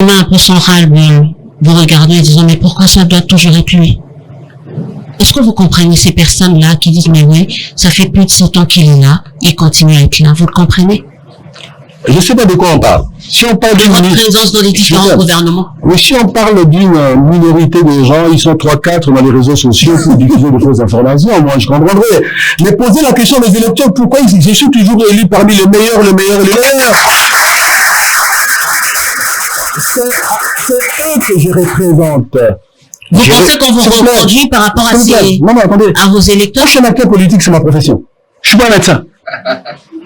un peu son ras-le-bol, vous regardez en disant, mais pourquoi ça doit toujours être lui? Est-ce que vous comprenez ces personnes-là qui disent, mais oui, ça fait plus de 7 ans qu'il est là, il continue à être là, vous le comprenez? Je ne sais pas de quoi on parle. Si on parle de votre présence dans les différents gouvernements. Oui, si on parle d'une minorité de gens, ils sont 3-4 dans les réseaux sociaux pour diffuser de fausses informations, moi je comprendrais. Mais poser la question des électeurs, pourquoi je suis toujours élu parmi les meilleurs? C'est eux que je représente. Vous pensez qu'on vous reproduit par rapport à à vos électeurs? Moi, je suis un acteur politique, c'est ma profession. Je suis pas un médecin.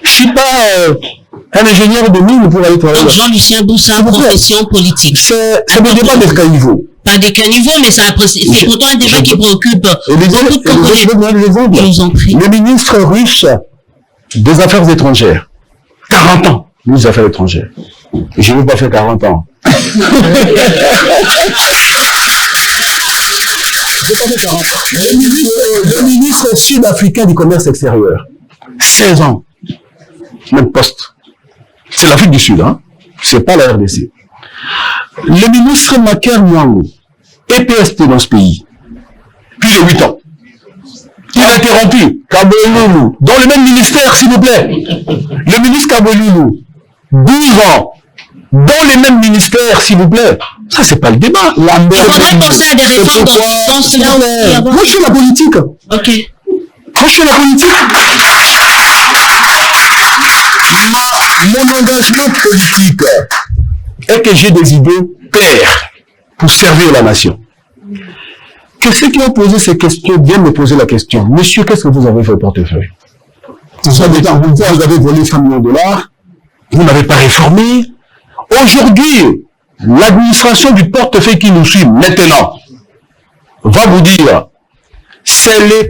Je suis pas un ingénieur de mine pour aller travailler. Donc Jean-Lucien Boussa, profession politique. C'est le débat des caniveaux. Pas des caniveaux, mais c'est pourtant un débat qui préoccupe beaucoup de Congolais. Je vous en prie. Le ministre russe des Affaires étrangères. 40 ans, ministre des Affaires étrangères. Je ne veux pas faire 40 ans. Le ministre sud-africain du commerce extérieur. 16 ans. Même poste. C'est l'Afrique du Sud, hein. C'est pas la RDC. Le ministre Maker Mwangu, EPST dans ce pays, puis les 8 ans. Il a interrompu Kabouloulou, dans le même ministère, s'il vous plaît. Le ministre Kabouloulou, 12 ans, dans les mêmes ministères, s'il vous plaît. Ça, c'est pas le débat. Il faudrait penser à des réformes dans ce sens-là. Moi, je fais la politique. Ok. Moi, je fais la politique. Mon engagement politique est que j'ai des idées claires pour servir la nation. Que ceux qui ont posé ces questions viennent me poser la question. Monsieur, qu'est-ce que vous avez fait au portefeuille? Vous avez volé 100 millions de dollars. Vous n'avez pas réformé. Aujourd'hui, l'administration du portefeuille qui nous suit maintenant va vous dire, c'est le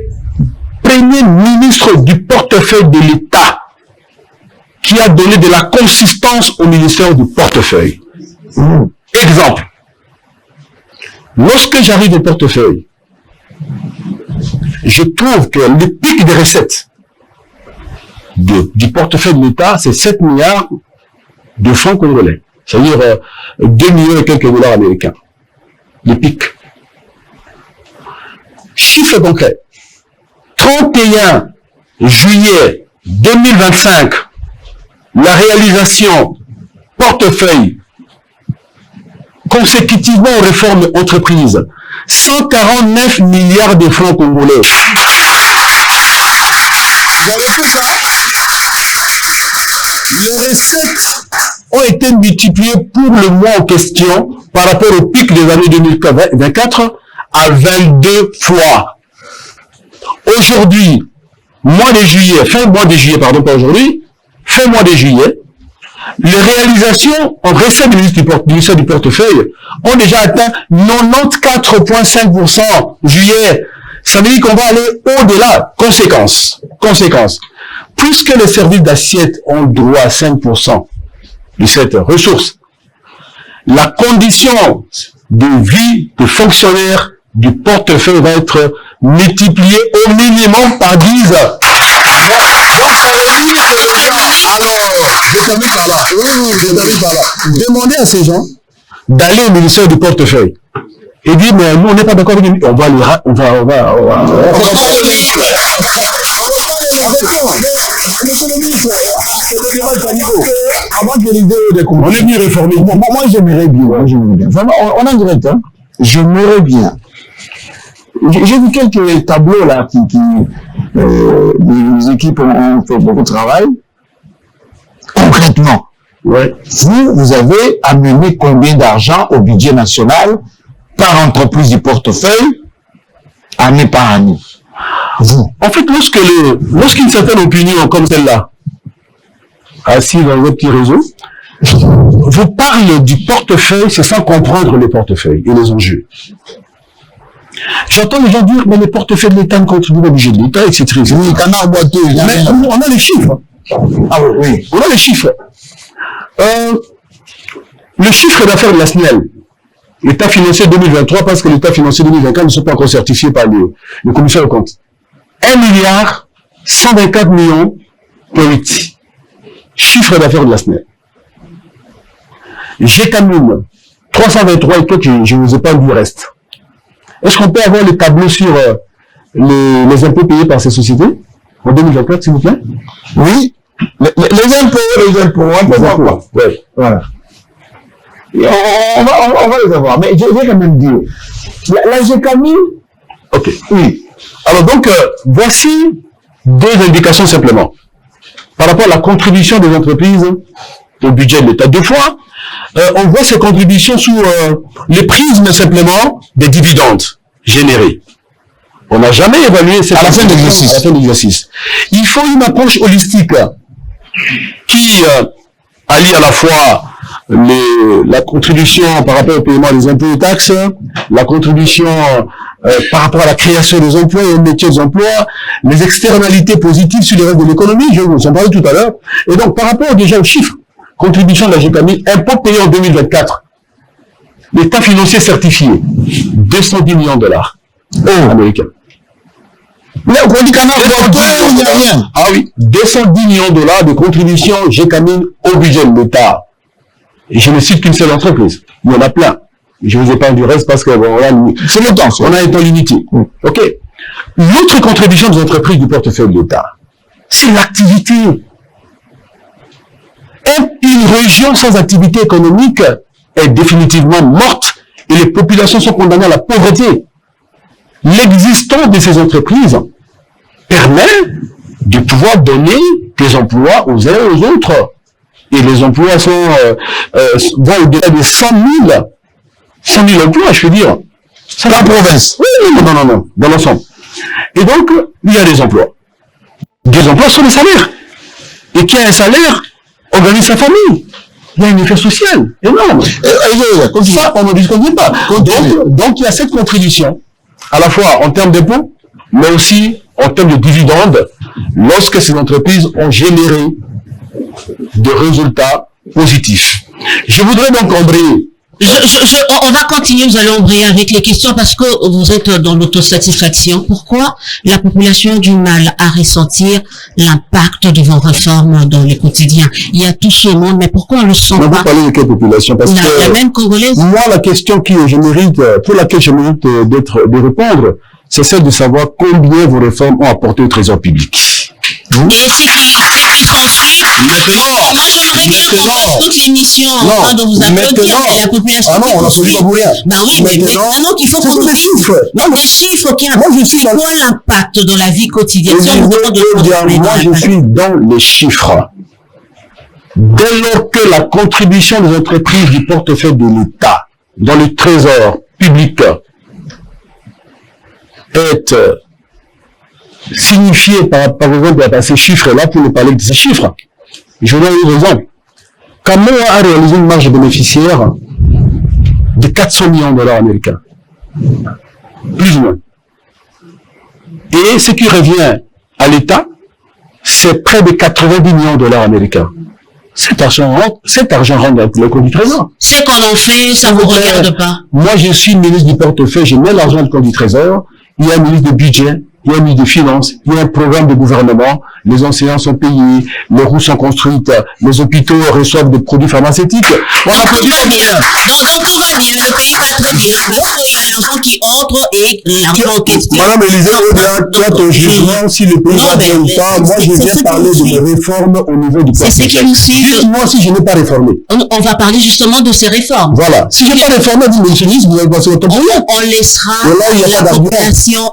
premier ministre du portefeuille de l'État qui a donné de la consistance au ministère du portefeuille. Exemple, lorsque j'arrive au portefeuille, je trouve que le pic des recettes du portefeuille de l'État, c'est 7 milliards de francs congolais. C'est-à-dire 2 millions et quelques dollars américains. Le pic. Chiffre concret. 31 juillet 2025, la réalisation portefeuille consécutivement aux réformes entreprises, 149 milliards de francs congolais. Vous avez tout ça. Les recettes ont été multipliées pour le mois en question par rapport au pic des années 2024 à 22 fois. Aujourd'hui, fin mois de juillet, les réalisations en recettes du ministère du portefeuille ont déjà atteint 94,5% juillet. Ça veut dire qu'on va aller au-delà. Conséquence. Puisque les services d'assiette ont droit à 5% de cette ressource, la condition de vie des fonctionnaires du portefeuille va être multipliée au minimum par 10. Donc ça veut dire que je termine par là. Demandez à ces gens d'aller au ministère du portefeuille et dire, mais nous on n'est pas d'accord avec lui. On va on est mieux réformé. Moi j'aimerais bien. Vraiment, on a direct, hein. J'aimerais bien. J'ai vu quelques tableaux là les équipes ont fait beaucoup de travail. Concrètement, ouais. Vous avez amené combien d'argent au budget national par entreprise du portefeuille, année par année? Vous. En fait, lorsqu'une certaine opinion comme celle-là, assise dans votre petit réseau, vous parle du portefeuille, c'est sans comprendre les portefeuilles et les enjeux. J'entends les gens dire, mais les portefeuilles de l'État ne contribuent pas au budget de l'État, etc. Mais on a les chiffres. Ah oui. On a les chiffres. Le chiffre d'affaires de la SNEL, l'État financier 2023, parce que l'État financier 2024 ne sont pas encore certifiés par le commissaire aux comptes. 1 milliard 124 millions pour 8. Chiffre d'affaires de la SNEL. J'étamine 323 et quelques, je ne vous ai pas dit le reste. Est-ce qu'on peut avoir les tableaux sur les impôts payés par ces sociétés en 2024, s'il vous plaît? Oui. Les impôts, on peut voir quoi? Oui. Voilà. Et on va les avoir. Mais je vais quand même dire, la GECAMI, Ok. oui. Alors donc, voici deux indications simplement. Par rapport à la contribution des entreprises au budget de l'État. Deux fois, on voit ces contributions sous les prismes simplement des dividendes générés. On n'a jamais évalué cette À la fin de l'exercice. À la fin de l'exercice. Il faut une approche holistique qui allie à la fois la contribution par rapport au paiement des impôts et taxes, la contribution par rapport à la création des emplois et au métier des emplois, les externalités positives sur les règles de l'économie, je vous en parlais tout à l'heure. Et donc, par rapport déjà aux chiffres, contribution de la GECAMI, impôts payés en 2024, l'État financier certifié, 210 millions de dollars américains. Mais au cours du canal, il n'y a rien. Ah oui, 210 millions de dollars de contribution GECAMI au budget de l'État. Et je ne cite qu'une seule entreprise. Il y en a plein. Je vous épargne du reste parce que bon, C'est le temps. on a un temps limité. Ok. L'autre contribution des entreprises du portefeuille de l'État, c'est l'activité. Une région sans activité économique est définitivement morte et les populations sont condamnées à la pauvreté. L'existence de ces entreprises permet de pouvoir donner des emplois aux uns et aux autres. Et les emplois vont au-delà de 100 000 emplois, je veux dire. C'est la province. Oui, non, dans l'ensemble. Et donc, il y a des emplois. Des emplois sont des salaires. Et qui a un salaire, organise sa famille. Il y a un effet social énorme. Ça, on ne discute pas. Donc, il y a cette contribution, à la fois en termes d'impôts, mais aussi en termes de dividendes, lorsque ces entreprises ont généré de résultats positifs. Je voudrais donc embrayer. On va continuer, nous allons embrayer avec les questions parce que vous êtes dans l'autosatisfaction. Pourquoi la population a du mal à ressentir l'impact de vos réformes dans le quotidien? Il y a tout ce monde, mais pourquoi on le sent pas? Vous parlez de quelle population? Parce que la même congolaise. Moi, la question pour laquelle je mérite de répondre, c'est celle de savoir combien vos réformes ont apporté au trésor public. Et ce qui s'ensuit, moi j'aimerais bien qu'on passe toute l'émission en train de vous applaudir, c'est la population. Ah non, on n'applaudit pas pour rien. Bah oui, mais maintenant qu'il faut qu'on nous dise, non, des chiffres qui c'est quoi l'impact dans la vie quotidienne? Moi, je suis dans les chiffres. Dès lors que la contribution des entreprises du portefeuille de l'État dans le trésor public est signifié par exemple par ces chiffres-là, pour ne parler de ces chiffres. Je vous donne une raison. Camon a réalisé une marge bénéficiaire de 400 millions de dollars américains. Plus ou moins. Et ce qui revient à l'État, c'est près de 90 millions de dollars américains. Cet argent rentre dans le compte du trésor. C'est qu'on en fait, ça vous regarde pas. Moi, je suis ministre du portefeuille, je mets l'argent dans le compte du trésor. Il y a un ministre de budget, il y a un ministre des Finances, il y a un programme de gouvernement, les enseignants sont payés, les routes sont construites, les hôpitaux reçoivent des produits pharmaceutiques. On applaudit pas bien. Donc tout va bien, le pays va très bien, parce qu'il y a l'argent qui entre et l'argent en question. Madame Élisée, tu as ton jugement, si le pays va bien ou pas. Moi, je viens parler de réformes au niveau du portefeuille. C'est ce qui nous suit. Dites-moi si je n'ai pas réformé. On va parler justement de ces réformes. Voilà. Si je n'ai pas réformé, dit monsieur le ministre, vous allez passer votre temps.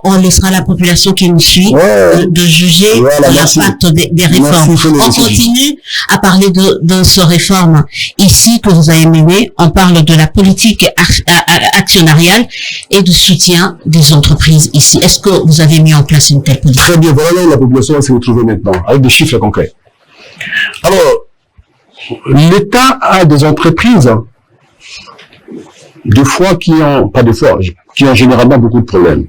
On laissera la population qui nous suit de juger l'impact des réformes. On continue à parler de ces réformes ici que vous avez menées. On parle de la politique actionnariale et du soutien des entreprises ici. Est-ce que vous avez mis en place une telle politique? Très bien, voilà là la population va se retrouver maintenant, avec des chiffres concrets. Alors, l'État a des entreprises, qui ont généralement beaucoup de problèmes.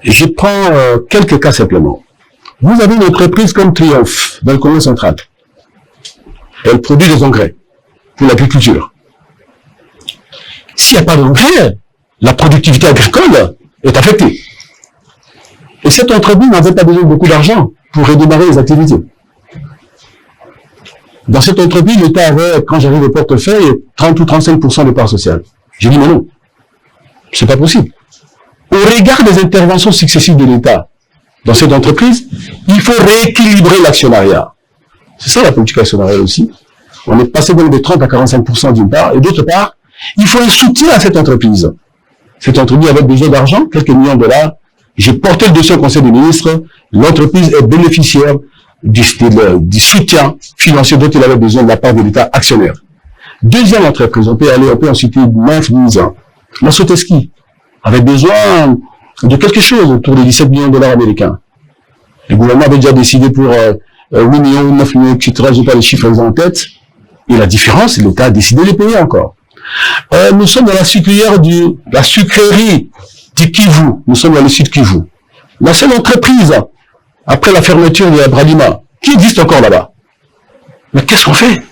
Je prends quelques cas simplement. Vous avez une entreprise comme Triomphe, dans le Congo central. Elle produit des engrais pour l'agriculture. S'il n'y a pas d'engrais, la productivité agricole est affectée. Et cette entreprise n'avait pas besoin de beaucoup d'argent pour redémarrer les activités. Dans cette entreprise, l'État avait, quand j'arrive au portefeuille, 30 ou 35% de parts sociales. J'ai dit, mais non, c'est pas possible. Au regard des interventions successives de l'État dans cette entreprise, il faut rééquilibrer l'actionnariat. C'est ça la politique actionnariale aussi. On est passé donc de 30 à 45% d'une part, et d'autre part, il faut un soutien à cette entreprise. Cette entreprise avait besoin d'argent, quelques millions de dollars. J'ai porté le dossier au Conseil des ministres. L'entreprise est bénéficiaire du soutien financier dont il avait besoin de la part de l'État actionnaire. Deuxième entreprise, on peut en citer 9-10 ans. La Soteski avait besoin de quelque chose autour de 17 millions de dollars américains. Le gouvernement avait déjà décidé pour 8 millions, 9 millions, etc. Je n'ai pas les chiffres en tête. Et la différence, l'État a décidé de les payer encore. Nous sommes dans la sucrerie du Kivu. Nous sommes dans le sud Kivu. La seule entreprise, après la fermeture de la Bradima, qui existe encore là-bas. Mais qu'est-ce qu'on fait?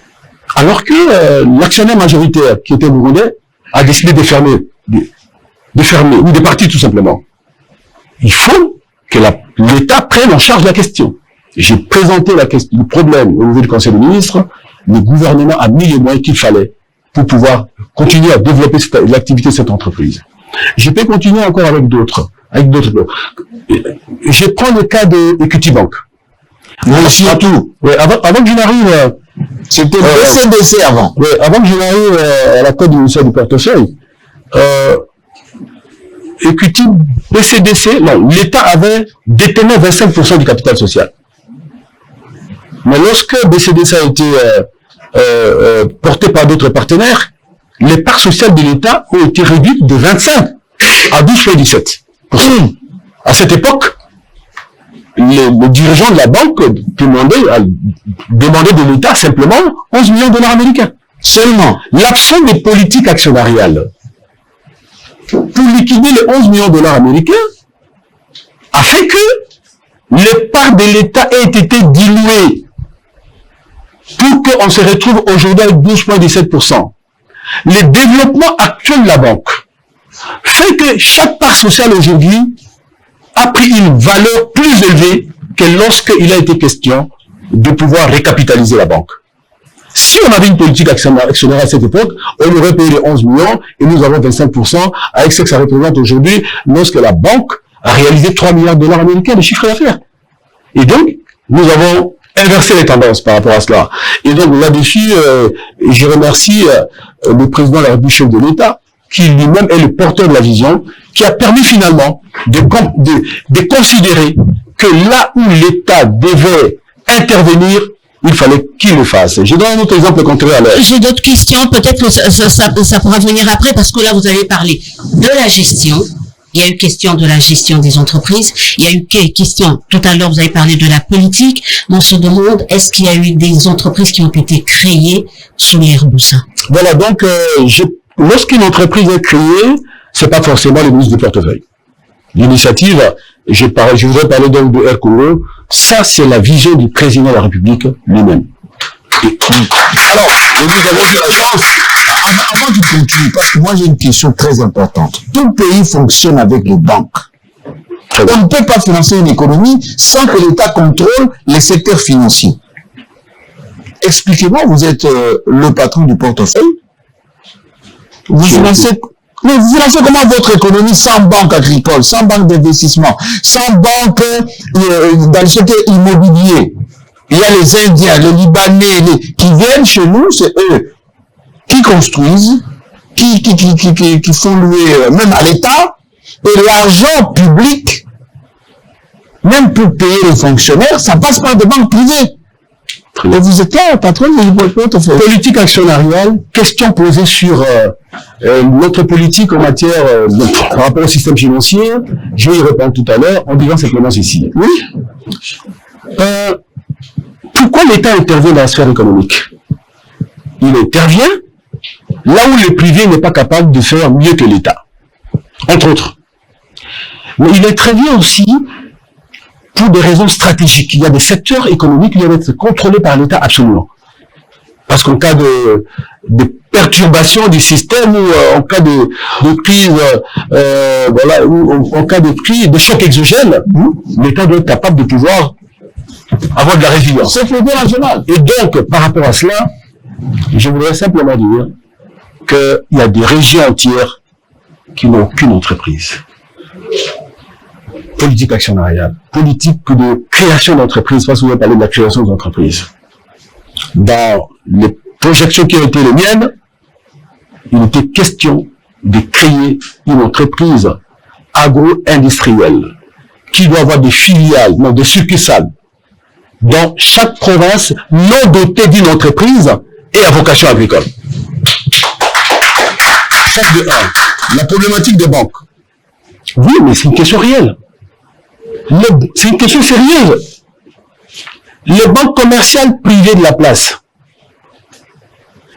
Alors que l'actionnaire majoritaire, qui était burundais, a décidé de fermer, ou de partir tout simplement. Il faut que l'État prenne en charge la question. J'ai présenté le problème au niveau du Conseil des ministres. Le gouvernement a mis les moyens qu'il fallait pour pouvoir continuer à développer l'activité de cette entreprise. Je peux continuer encore avec d'autres. Je prends le cas de Equity Bank. Surtout. Ouais, avant que je n'arrive... C'était le BCDC avant. Ouais, avant que je n'arrive à la tête du ministère du portefeuille, Equity, BCDC, non, l'État détenait 25% du capital social. Mais lorsque BCDC a été porté par d'autres partenaires, les parts sociales de l'État ont été réduites de 25 à 12,17%. À cette époque, le dirigeant de la banque demandait de l'État simplement 11 millions de dollars américains. Seulement, l'absence de politique actionnariale pour liquider les 11 millions de dollars américains a fait que les parts de l'État aient été diluées pour qu'on se retrouve aujourd'hui avec 12,17%. Le développement actuel de la banque fait que chaque part sociale aujourd'hui a pris une valeur plus élevée que lorsqu'il a été question de pouvoir récapitaliser la banque. Si on avait une politique actionnaire à cette époque, on aurait payé les 11 millions et nous avons 25% avec ce que ça représente aujourd'hui lorsque la banque a réalisé 3 milliards de dollars américains de chiffre d'affaires. Et donc, nous avons inversé les tendances par rapport à cela. Et donc, là-dessus, je remercie le président de la République, chef de l'État, qui lui-même est le porteur de la vision, qui a permis finalement de considérer que là où l'État devait intervenir, il fallait qu'il le fasse. Je donne un autre exemple contraire à l'heure. J'ai d'autres questions, peut-être que ça pourra venir après, parce que là, vous avez parlé de la gestion. Il y a eu question de la gestion des entreprises. Il y a eu question, tout à l'heure, vous avez parlé de la politique. On se demande, est-ce qu'il y a eu des entreprises qui ont été créées sous l'ère Boussa? Voilà, donc, lorsqu'une entreprise est créée, c'est pas forcément le ministre du portefeuille. L'initiative, je voudrais parler donc de Air Congo. Ça, c'est la vision du président de la République lui-même. Alors, nous avons eu la chance. Avant de continuer, parce que moi j'ai une question très importante. Tout pays fonctionne avec les banques. On ne peut pas financer une économie sans que l'État contrôle les secteurs financiers. Expliquez-moi, vous êtes le patron du portefeuille. Vous financez comment votre économie sans banque agricole, sans banque d'investissement, sans banque dans le secteur immobilier? Il y a les Indiens, les Libanais, qui viennent chez nous, c'est eux qui construisent, qui font louer même à l'État, et l'argent public, même pour payer les fonctionnaires, ça passe par des banques privées. Et vous êtes là, patron du portefeuille. Politique actionnariale, question posée sur notre politique en matière par rapport au système financier. Je vais y répondre tout à l'heure en disant simplement ceci. Oui. Pourquoi l'État intervient dans la sphère économique? Il intervient là où le privé n'est pas capable de faire mieux que l'État, entre autres. Mais il intervient aussi pour des raisons stratégiques. Il y a des secteurs économiques qui doivent être contrôlés par l'État absolument. Parce qu'en cas de perturbation du système ou en cas de crise, voilà, ou en cas de choc exogène, l'État doit être capable de pouvoir avoir de la résilience. C'est le national. Et donc, par rapport à cela, je voudrais simplement dire qu'il y a des régions entières qui n'ont aucune entreprise. Politique actionnariale, politique de création d'entreprises, parce que vous avez parlé de la création d'entreprises. Dans les projections qui ont été les miennes, il était question de créer une entreprise agro-industrielle qui doit avoir des filiales, donc des succursales, dans chaque province non dotée d'une entreprise et à vocation agricole. Ça, de un. La problématique des banques. Oui, mais c'est une question réelle. C'est une question sérieuse. Les banques commerciales privées de la place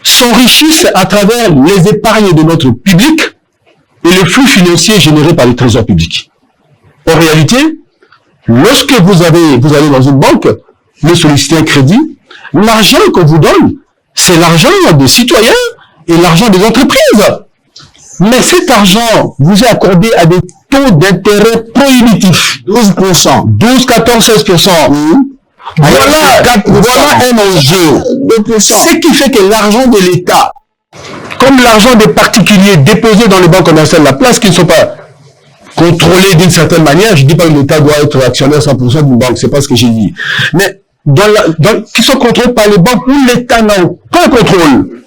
s'enrichissent à travers les épargnes de notre public et le flux financier généré par les trésors publics. En réalité, lorsque vous allez dans une banque, vous sollicitez un crédit, l'argent qu'on vous donne, c'est l'argent des citoyens et l'argent des entreprises. Mais cet argent vous est accordé à des taux d'intérêt prohibitifs. 12%. 12, 14, 16%. Voilà un enjeu. 2%. Ce qui fait que l'argent de l'État, comme l'argent des particuliers déposés dans les banques commerciales, la place qui ne sont pas contrôlés d'une certaine manière, je ne dis pas que l'État doit être actionnaire 100% d'une banque, c'est pas ce que j'ai dit. Mais qui sont contrôlés par les banques où l'État n'a aucun contrôle,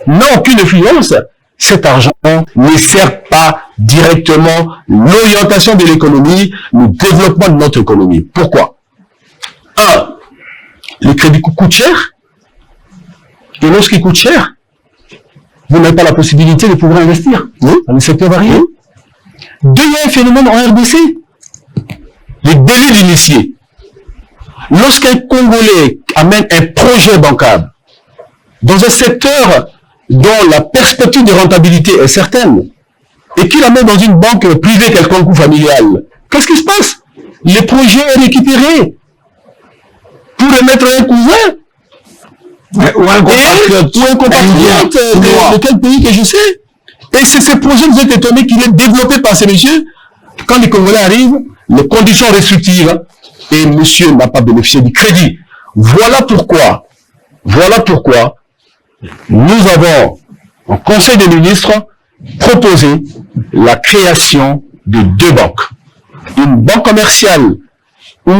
n'a aucune influence, cet argent ne sert pas directement l'orientation de l'économie, le développement de notre économie. Pourquoi? Un, les crédits coûtent cher, et lorsqu'ils coûtent cher, vous n'avez pas la possibilité de pouvoir investir dans les secteurs variés. Deux, il y a un phénomène en RDC, les délais d'initiés. Lorsqu'un Congolais amène un projet bancable dans un secteur dont la perspective de rentabilité est certaine, et qu'il amène dans une banque privée quelconque ou familiale, qu'est-ce qui se passe? Le projet est récupéré pour remettre un cousin ou un compatriote de quel pays que je sais. Et c'est ce projet, vous êtes étonné qu'il est développé par ces messieurs. Quand les Congolais arrivent, les conditions restrictives, et monsieur n'a pas bénéficié du crédit. Voilà pourquoi nous avons, en Conseil des ministres, proposé la création de deux banques. Une banque commerciale où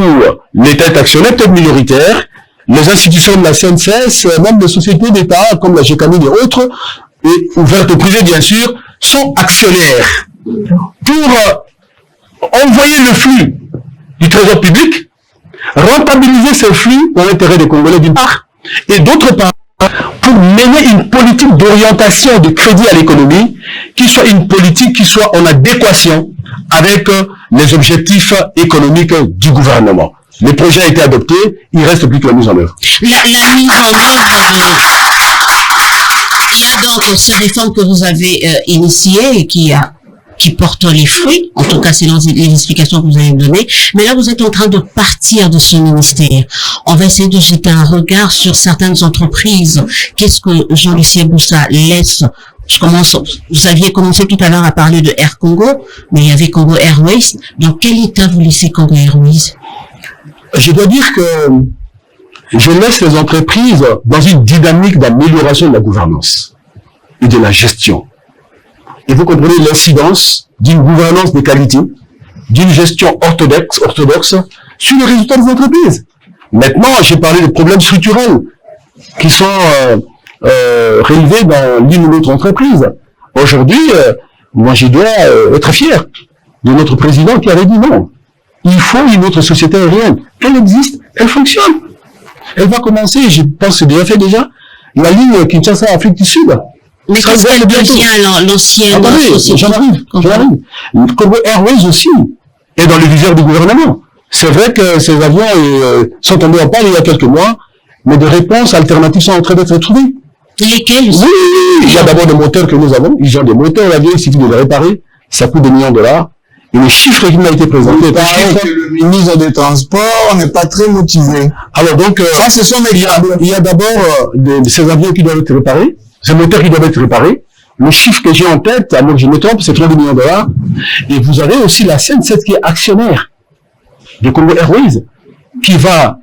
l'État est actionnaire, peut-être minoritaire, les institutions de la CNCS, même les sociétés d'État, comme la GECAMIN et autres, et ouvertes au privé bien sûr, sont actionnaires pour envoyer le flux du trésor public, rentabiliser ce flux dans l'intérêt des Congolais d'une part, et d'autre part, pour mener une politique d'orientation de crédit à l'économie, qui soit une politique qui soit en adéquation avec les objectifs économiques du gouvernement. Le projet a été adopté, il reste plus que la mise en œuvre. La mise en œuvre il y a donc cette réforme que vous avez initiée et qui porte les fruits, en tout cas selon les explications que vous avez données, mais là vous êtes en train de partir de ce ministère. On va essayer de jeter un regard sur certaines entreprises. Qu'est-ce que Jean-Lucien Boussa laisse? Vous aviez commencé tout à l'heure à parler de Air Congo, mais il y avait Congo Airways. Dans quel état vous laissez Congo Airways? Je dois dire que je laisse les entreprises dans une dynamique d'amélioration de la gouvernance et de la gestion. Et vous comprenez l'incidence d'une gouvernance de qualité, d'une gestion orthodoxe sur les résultats des entreprises. Maintenant, j'ai parlé des problèmes structurels qui sont relevés dans l'une ou l'autre entreprise. Aujourd'hui, moi je dois être fier de notre président qui avait dit non. Il faut une autre société aérienne. Elle existe, elle fonctionne. Elle va commencer, je pense que c'est déjà fait déjà, la ligne Kinshasa-Afrique du Sud. Mais qu'est-ce qu'elle devient l'ancienne société? J'en arrive. Congo Airways aussi est dans le viseur du gouvernement. C'est vrai que ces avions sont tombés en panne il y a quelques mois, mais des réponses alternatives sont en train d'être trouvées. Lesquelles? Oui, il y a d'abord des moteurs que nous avons. Ils ont des moteurs, l'avion, il suffit de les réparer. Ça coûte des millions de dollars. Et le chiffre qui m'a été présenté, le ministre des Transports n'est pas très motivé. Alors donc, ça, ce sont mes il y a d'abord ces avions qui doivent être réparés, ces moteurs qui doivent être réparés. Le chiffre que j'ai en tête, à moins que je me trompe, c'est 32 millions de dollars. Et vous avez aussi la CNCS qui est actionnaire de Congo Airways, qui va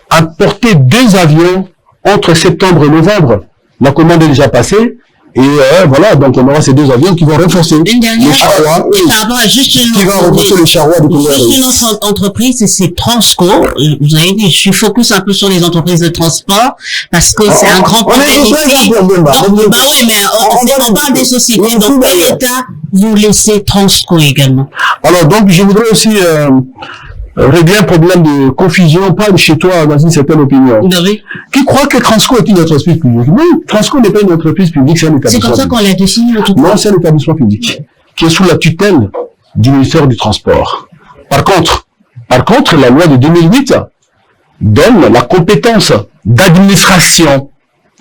apporter 2 avions entre septembre et novembre. La commande est déjà passée. Et voilà, donc on aura ces 2 avions qui vont renforcer les charrois. Qui vont renforcer les charrois du Congo. Juste une autre entreprise, c'est Transco. Vous avez dit, je suis focus un peu sur les entreprises de transport, parce que c'est un grand problème ici. Bah oui, mais on parle des sociétés. Donc, quel État vous laissez Transco également? Alors, donc, je voudrais aussi régler un problème de confusion, pas chez toi, dans une certaine opinion. Oui. Qui croit que Transco est une entreprise publique? Oui, Transco n'est pas une entreprise publique, c'est un établissement public. C'est comme ça qu'on l'a défini, en tout cas. Non, c'est un établissement public, qui est sous la tutelle du ministère du Transport. Par contre, la loi de 2008 donne la compétence d'administration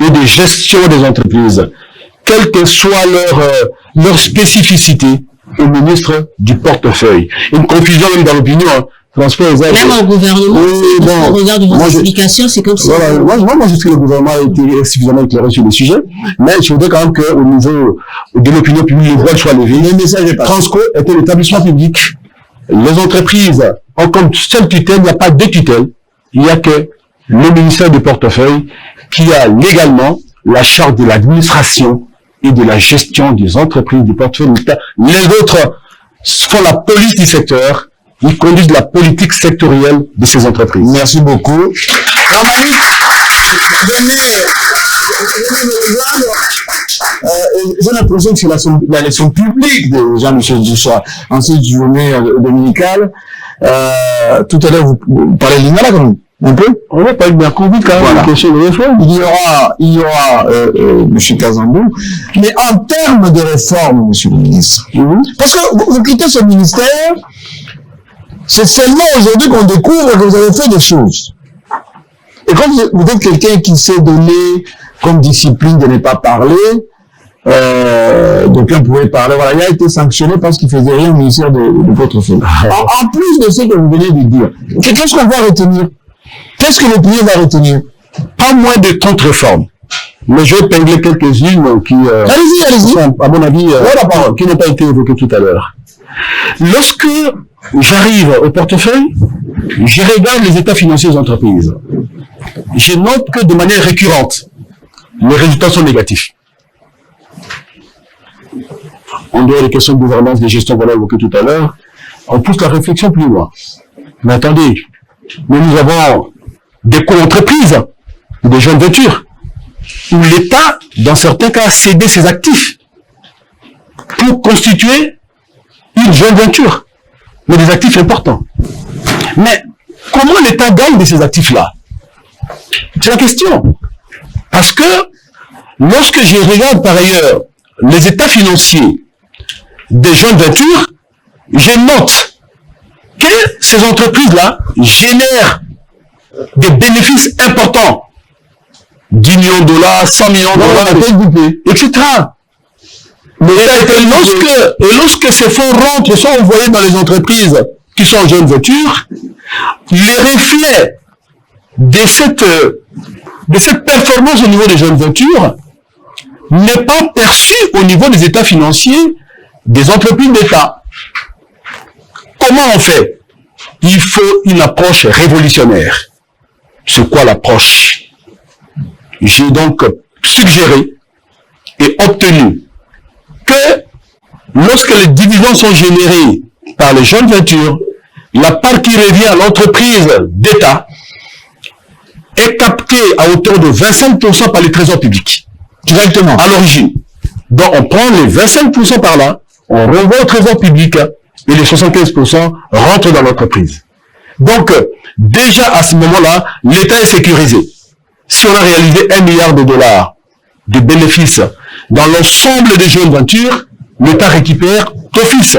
et de gestion des entreprises, quelle que soit leur spécificité, au ministre du portefeuille. Une confusion même dans l'opinion, Transport, même au gouvernement, oui, bon, au regard de vos explications, c'est comme si... Voilà, moi, je sais que le gouvernement a été suffisamment éclairé sur le sujet, mais je voudrais quand même qu'au niveau de l'opinion publique, le voile soit levé. Le message est pas. Transco est un établissement public. Les entreprises ont comme seule tutelle, il n'y a pas de tutelle, il n'y a que le ministère du portefeuille qui a légalement la charge de l'administration et de la gestion des entreprises du portefeuille de l'État. Les autres font la police du secteur. Ils conduisent la politique sectorielle de ces entreprises. Merci beaucoup. J'ai l'impression que c'est la leçon publique de Jean-Michel Doussoi en cette journée dominicale. Tout à l'heure, vous parlez de l'Ingala quand même. Un peu? On va pas être bien conduit quand même. Voilà. Il y aura M. Kazambou. Mais en termes de réforme, M. le ministre, parce que vous quittez ce ministère, c'est seulement aujourd'hui qu'on découvre que vous avez fait des choses. Et comme vous êtes quelqu'un qui s'est donné comme discipline de ne pas parler, donc on pouvait parler, voilà, il a été sanctionné parce qu'il faisait rien au ministère de portefeuille. En plus de ce que vous venez de dire, qu'est-ce qu'on va retenir? Qu'est-ce que le pays va retenir? Pas moins de 30 réformes. Mais je vais épingler quelques-unes qui, allez-y. Sont, à mon avis, qui n'ont pas été évoquées tout à l'heure. Lorsque j'arrive au portefeuille, je regarde les états financiers des entreprises. Je note que de manière récurrente, les résultats sont négatifs. En dehors des questions de gouvernance, de gestion qu'on a évoquées tout à l'heure, on pousse la réflexion plus loin. Mais attendez, nous avons des co-entreprises, des joint ventures, où l'État, dans certains cas, a cédé ses actifs pour constituer une joint venture, mais des actifs importants. Mais comment l'État gagne de ces actifs-là? C'est la question. Parce que lorsque je regarde par ailleurs les états financiers des joint ventures, je note que ces entreprises-là génèrent des bénéfices importants. 10 millions de dollars, 100 millions de dollars, etc. Et lorsque ces fonds rentrent, sont envoyés dans les entreprises qui sont en joint venture, les reflets de cette performance au niveau des joint ventures n'est pas perçu au niveau des états financiers des entreprises d'État. Comment on fait? Il faut une approche révolutionnaire. C'est quoi l'approche? J'ai donc suggéré et obtenu que lorsque les dividendes sont générés par les joint ventures, la part qui revient à l'entreprise d'État est captée à hauteur de 25% par les trésors publics. Directement, à l'origine. Donc on prend les 25% par là, on renvoie au trésor public et les 75% rentrent dans l'entreprise. Donc, déjà à ce moment-là, l'État est sécurisé. Si on a réalisé 1 milliard de dollars de bénéfices dans l'ensemble des joint ventures, l'État récupère d'office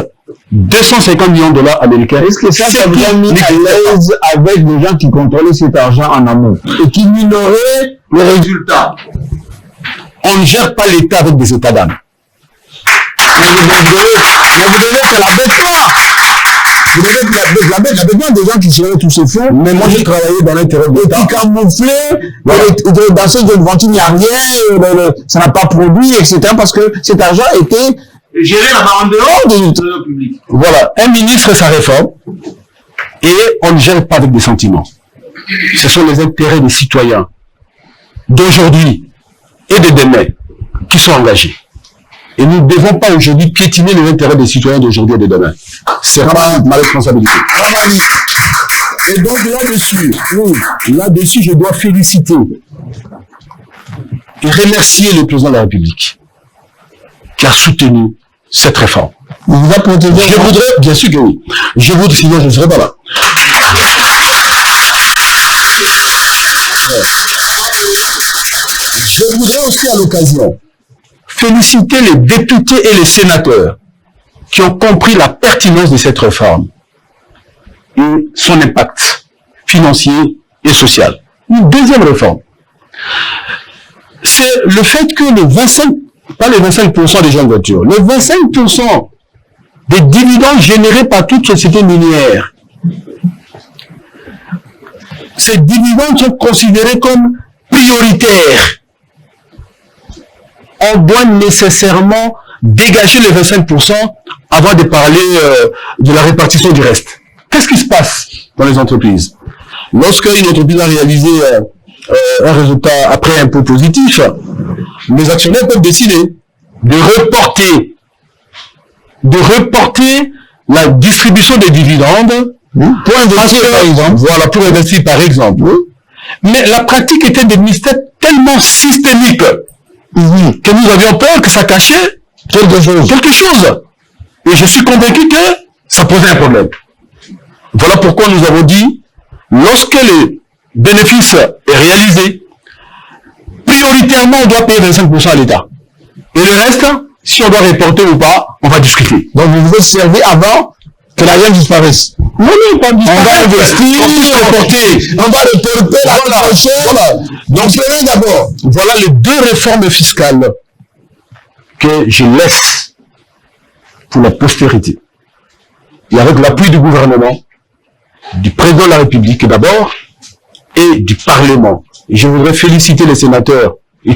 250 millions de dollars américains. Est-ce que ça vous a mis à l'aise avec les gens qui contrôlaient cet argent en amont et qui minoraient les résultats? On ne gère pas l'État avec des états d'âme. Mais vous devez être la bête noire. Vous devez être la bête noire des gens qui gèrent tous ces fonds. Mais moi, j'ai travaillé dans l'intérêt de l'État. Et qui camouflaient, voilà. Dans ces joint ventures, il n'y a rien, ça n'a pas produit, etc. Parce que cet argent était géré là-bas en dehors des trésors publics. Voilà. Un ministre fait sa réforme et on ne gère pas avec des sentiments. ce sont les intérêts des citoyens d'aujourd'hui et de demain qui sont engagés. Et nous ne devons pas aujourd'hui piétiner les intérêts des citoyens d'aujourd'hui et de demain. C'est pas ma responsabilité. Et donc là-dessus, je dois féliciter et remercier le président de la République qui a soutenu cette réforme. vous a protégé. Je voudrais, bien sûr que oui. Je voudrais, sinon je ne serais pas là. Je voudrais aussi à l'occasion féliciter les députés et les sénateurs qui ont compris la pertinence de cette réforme et son impact financier et social. Une deuxième réforme, c'est le fait que les 25, pas les 25% des gens de voiture, les 25% des dividendes générés par toute société minière, ces dividendes sont considérés comme prioritaires. On doit nécessairement dégager les 25% avant de parler de la répartition du reste. Qu'est-ce qui se passe dans les entreprises? Lorsque une entreprise a réalisé un résultat après impôt positif, les actionnaires peuvent décider de reporter la distribution des dividendes pour investir par exemple. Voilà, pour investir par exemple. Mais la pratique était devenue tellement systémique que nous avions peur que ça cachait quelque chose. Et je suis convaincu que ça posait un problème. Voilà pourquoi nous avons dit, lorsque le bénéfice est réalisé, prioritairement on doit payer 25% à l'État. Et le reste, si on doit reporter ou pas, on va discuter. Donc vous vous servez avant que l'argent disparaisse. Non, pas disparaître. On va investir, on va reporter la chose. Voilà. Donc prenez d'abord. Voilà les deux réformes fiscales que je laisse pour la postérité. Et avec l'appui du gouvernement, du président de la République d'abord, et du Parlement. Et je voudrais féliciter les sénateurs